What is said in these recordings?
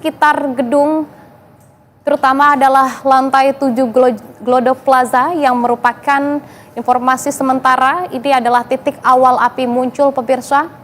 Sekitar gedung terutama adalah lantai 7 Glodok Plaza yang merupakan informasi sementara. Ini adalah titik awal api muncul, pemirsa.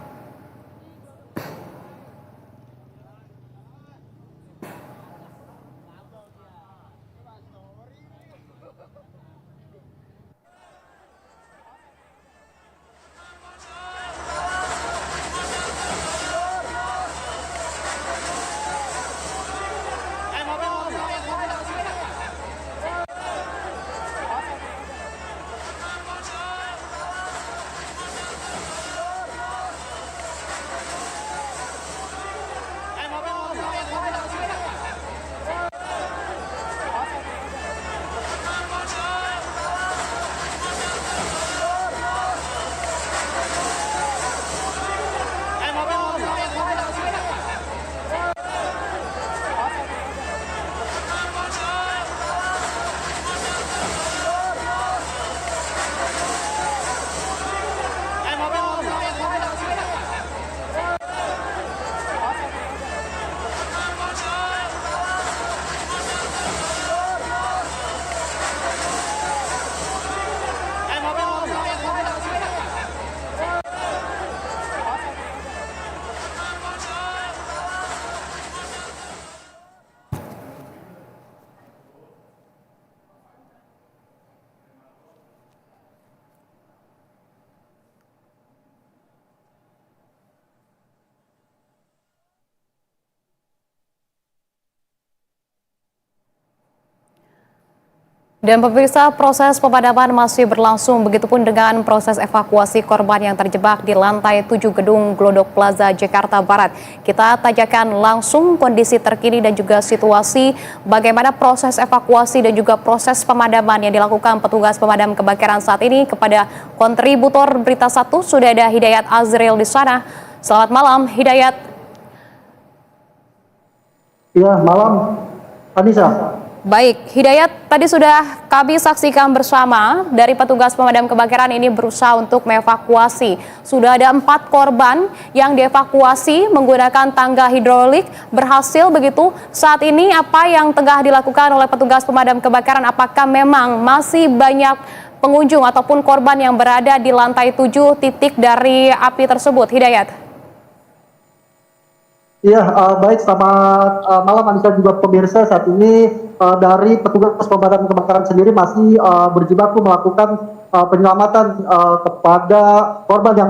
Dan pemirsa, proses pemadaman masih berlangsung, begitupun dengan proses evakuasi korban yang terjebak di lantai 7 gedung Glodok Plaza, Jakarta Barat. Kita tanyakan langsung kondisi terkini dan juga situasi bagaimana proses evakuasi dan juga proses pemadaman yang dilakukan petugas pemadam kebakaran saat ini kepada kontributor Berita 1. Sudah ada Hidayat Azril di sana. Selamat malam, Hidayat. Ya, malam, Anissa. Baik, Hidayat, tadi sudah kami saksikan bersama dari petugas pemadam kebakaran ini berusaha untuk mengevakuasi. Sudah ada 4 korban yang dievakuasi menggunakan tangga hidrolik, berhasil begitu. Saat ini apa yang tengah dilakukan oleh petugas pemadam kebakaran? Apakah memang masih banyak pengunjung ataupun korban yang berada di lantai 7 titik dari api tersebut, Hidayat? Iya, baik, selamat malam Anissa juga pemirsa. Saat ini dari petugas pemadam kebakaran sendiri masih berjibaku melakukan penyelamatan kepada korban yang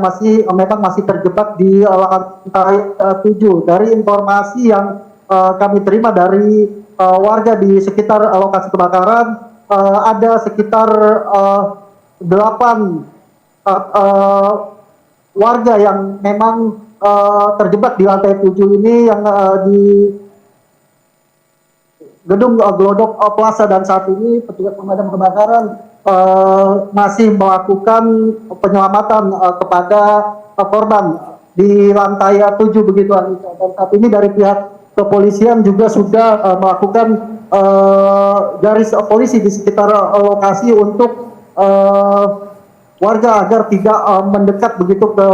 memang masih terjebak di lantai 7. Dari informasi yang kami terima dari warga di sekitar lokasi kebakaran, ada sekitar 8 warga yang memang terjebak di lantai 7 ini yang di gedung Glodok Plaza, dan saat ini petugas pemadam kebakaran masih melakukan penyelamatan kepada korban di lantai 7 begitu, Anissa. Dan saat ini dari pihak kepolisian juga sudah melakukan garis polisi di sekitar lokasi untuk warga agar tidak mendekat begitu ke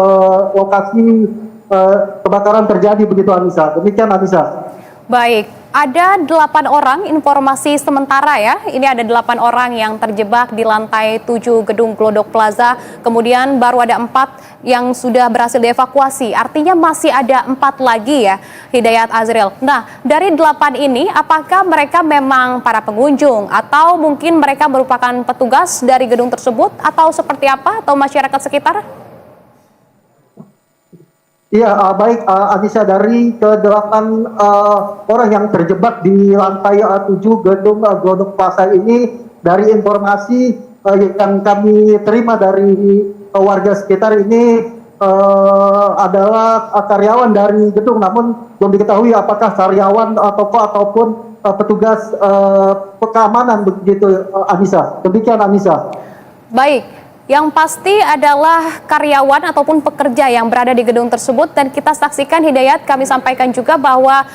lokasi kebakaran terjadi begitu, Anissa. Demikian, Anissa. Baik, ada 8 orang, informasi sementara ya. Ini ada 8 orang yang terjebak di lantai 7 gedung Glodok Plaza. Kemudian baru ada 4 yang sudah berhasil dievakuasi. Artinya masih ada 4 lagi ya, Hidayat Azril. Nah, dari 8 ini apakah mereka memang para pengunjung atau mungkin mereka merupakan petugas dari gedung tersebut atau seperti apa, atau masyarakat sekitar? Iya, baik, Anissa, dari ke-8 orang yang terjebak di lantai 7 gedung Glodok Plaza ini, dari informasi yang kami terima dari warga sekitar ini adalah karyawan dari gedung, namun belum diketahui apakah karyawan ataupun petugas keamanan begitu, Anissa. Demikian, Anissa. Baik. Yang pasti adalah karyawan ataupun pekerja yang berada di gedung tersebut, dan kita saksikan, Hidayat, kami sampaikan juga bahwa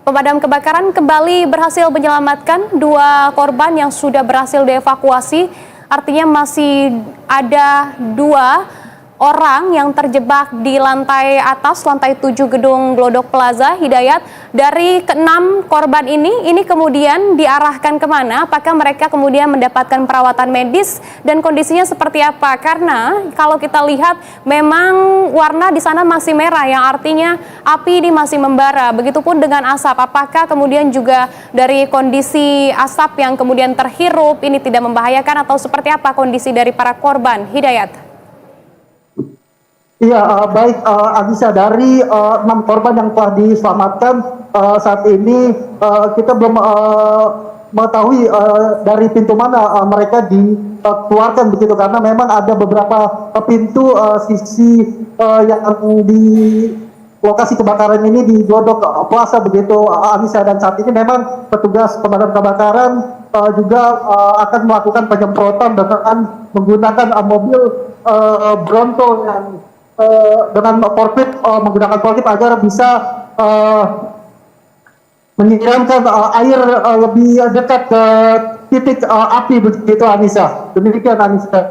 pemadam kebakaran kembali berhasil menyelamatkan 2 korban yang sudah berhasil dievakuasi. Artinya masih ada 2 orang yang terjebak di lantai atas, lantai 7 gedung Glodok Plaza, Hidayat. Dari ke-6 korban ini kemudian diarahkan kemana? Apakah mereka kemudian mendapatkan perawatan medis dan kondisinya seperti apa? Karena kalau kita lihat memang warna di sana masih merah, yang artinya api ini masih membara. Begitupun dengan asap. Apakah kemudian juga dari kondisi asap yang kemudian terhirup ini tidak membahayakan atau seperti apa kondisi dari para korban? Hidayat. Iya, baik Anissa, dari 6 korban yang telah diselamatkan saat ini kita belum mengetahui dari pintu mana mereka dikeluarkan begitu, karena memang ada beberapa pintu sisi yang di lokasi kebakaran ini di Glodok Plaza begitu, Anissa, dan saat ini memang petugas pemadam kebakaran juga akan melakukan penyemprotan dengan menggunakan mobil Bronto yang dengan menggunakan forklift agar bisa menyiramkan air lebih dekat ke titik api begitu, Anissa. Demikian, Anissa.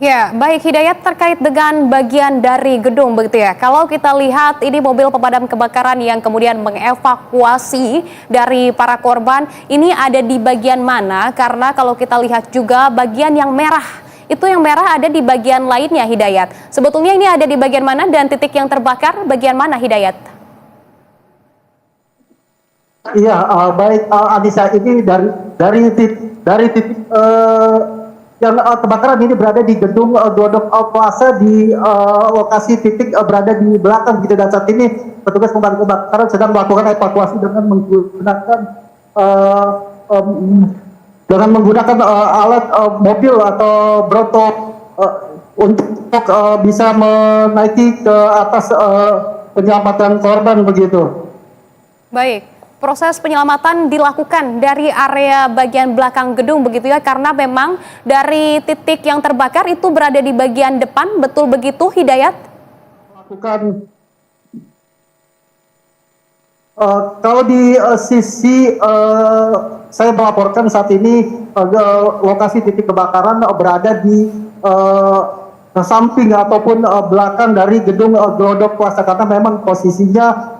Ya, baik Hidayat, terkait dengan bagian dari gedung begitu ya. Kalau kita lihat ini mobil pemadam kebakaran yang kemudian mengevakuasi dari para korban, ini ada di bagian mana? Karena kalau kita lihat juga bagian yang merah, itu yang merah ada di bagian lainnya, Hidayat. Sebetulnya ini ada di bagian mana dan titik yang terbakar bagian mana, Hidayat? Iya, baik Anissa, ini dari titik yang kebakaran ini berada di gedung Glodok Plaza, di lokasi titik berada di belakang gitu, dan saat ini petugas pemadam kebakaran sedang melakukan evakuasi dengan menggunakan alat mobil atau Bronto untuk bisa menaiki ke atas penyelamatan korban begitu. Baik, proses penyelamatan dilakukan dari area bagian belakang gedung begitu ya, karena memang dari titik yang terbakar itu berada di bagian depan, betul begitu Hidayat? Melakukan kalau di sisi saya melaporkan saat ini lokasi titik kebakaran berada di samping ataupun belakang dari gedung Glodok Plaza, karena memang posisinya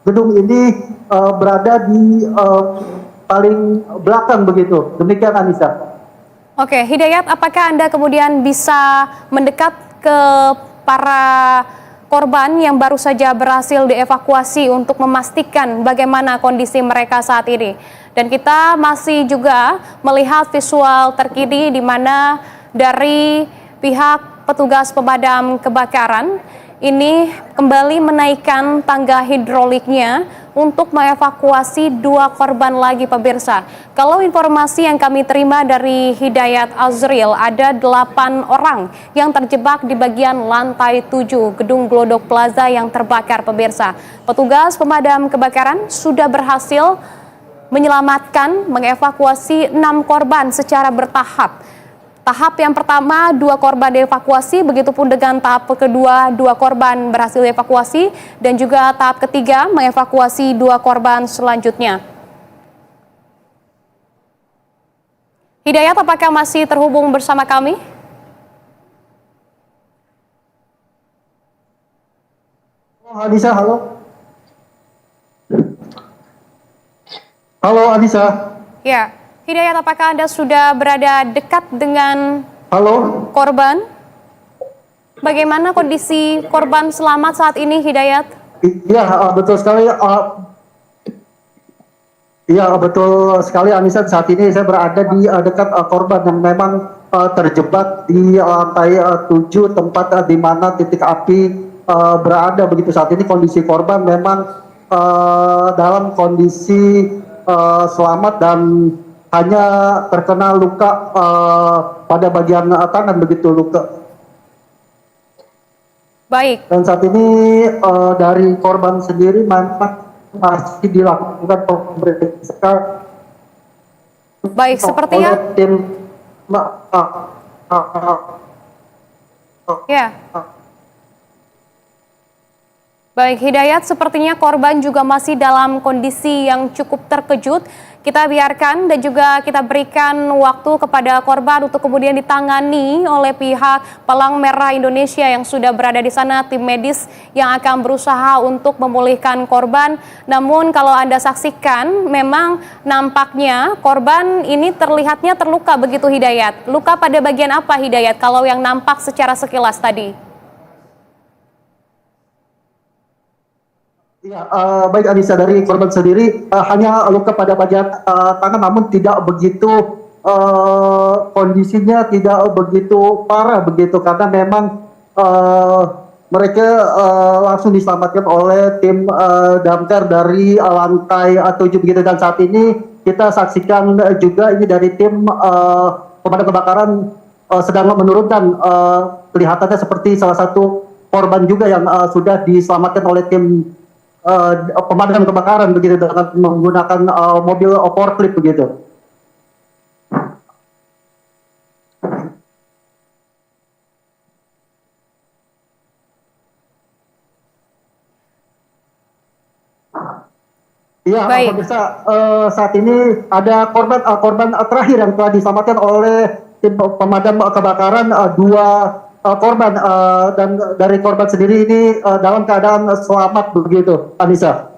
gedung ini berada di paling belakang begitu. Demikian, Anissa. Oke, Hidayat, apakah Anda kemudian bisa mendekat ke para korban yang baru saja berhasil dievakuasi untuk memastikan bagaimana kondisi mereka saat ini? Dan kita masih juga melihat visual terkini di mana dari pihak petugas pemadam kebakaran ini kembali menaikkan tangga hidroliknya untuk mengevakuasi 2 korban lagi, pemirsa. Kalau informasi yang kami terima dari Hidayat Azril, ada 8 orang yang terjebak di bagian lantai 7 gedung Glodok Plaza yang terbakar, pemirsa. Petugas pemadam kebakaran sudah berhasil menyelamatkan, mengevakuasi 6 korban secara bertahap. Tahap yang pertama 2 korban dievakuasi, begitupun dengan tahap kedua 2 korban berhasil dievakuasi, dan juga tahap ketiga mengevakuasi 2 korban selanjutnya. Hidayat, apakah masih terhubung bersama kami? Anissa, halo. Halo, Anissa. Ya. Hidayat, apakah Anda sudah berada dekat dengan korban? Bagaimana kondisi korban selamat saat ini, Hidayat? Iya, betul sekali. Iya, betul sekali, Anissa. Saat ini saya berada di dekat korban yang memang terjebak di lantai 7, tempat di mana titik api berada. Begitu, saat ini kondisi korban memang dalam kondisi selamat dan hanya terkena luka pada bagian tangan, begitu luka. Baik. Dan saat ini dari korban sendiri masih dilakukan pemeriksaan. Baik, sepertinya. Tim ya. Baik, Hidayat, sepertinya korban juga masih dalam kondisi yang cukup terkejut. Kita biarkan dan juga kita berikan waktu kepada korban untuk kemudian ditangani oleh pihak Palang Merah Indonesia yang sudah berada di sana, tim medis yang akan berusaha untuk memulihkan korban. Namun kalau Anda saksikan, memang nampaknya korban ini terlihatnya terluka begitu, Hidayat. Luka pada bagian apa, Hidayat, kalau yang nampak secara sekilas tadi? Ya, baik Anissa, dari korban sendiri hanya luka pada bagian tangan, namun tidak begitu kondisinya tidak begitu parah begitu, karena memang mereka langsung diselamatkan oleh tim damkar dari lantai 7 begitu. Dan saat ini kita saksikan juga ini dari tim pemadam kebakaran sedang menurunkan, kelihatannya seperti salah satu korban juga yang sudah diselamatkan oleh tim pemadam kebakaran begitu dengan menggunakan mobil forklift begitu. Iya, pemirsa, saat ini ada korban terakhir yang telah diselamatkan oleh tim pemadam kebakaran, dua korban, dan dari korban sendiri ini dalam keadaan selamat begitu, Anissa.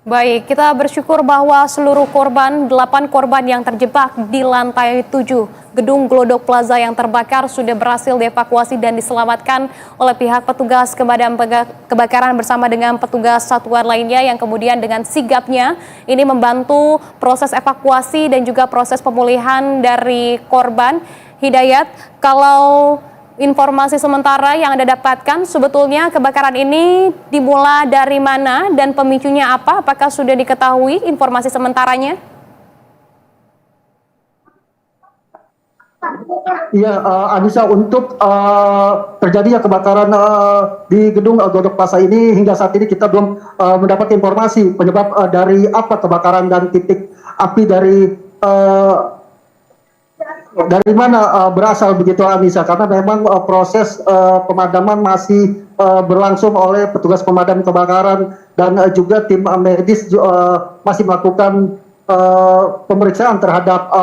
Baik, kita bersyukur bahwa seluruh korban, 8 korban yang terjebak di lantai 7 gedung Glodok Plaza yang terbakar sudah berhasil dievakuasi dan diselamatkan oleh pihak petugas pemadam kebakaran bersama dengan petugas satuan lainnya yang kemudian dengan sigapnya ini membantu proses evakuasi dan juga proses pemulihan dari korban. Hidayat, kalau informasi sementara yang Anda dapatkan, sebetulnya kebakaran ini dimulai dari mana dan pemicunya apa? Apakah sudah diketahui informasi sementaranya? Iya, Anissa, untuk terjadinya kebakaran di gedung Glodok Plaza ini hingga saat ini kita belum mendapat informasi penyebab dari apa kebakaran dan titik api dari mana berasal begitu, Anissa, karena memang proses pemadaman masih berlangsung oleh petugas pemadam kebakaran dan juga tim medis masih melakukan pemeriksaan terhadap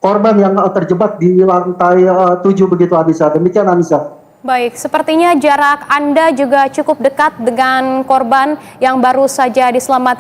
korban yang terjebak di lantai 7 begitu, Anissa. Demikian, Anissa. Baik, sepertinya jarak Anda juga cukup dekat dengan korban yang baru saja diselamatkan.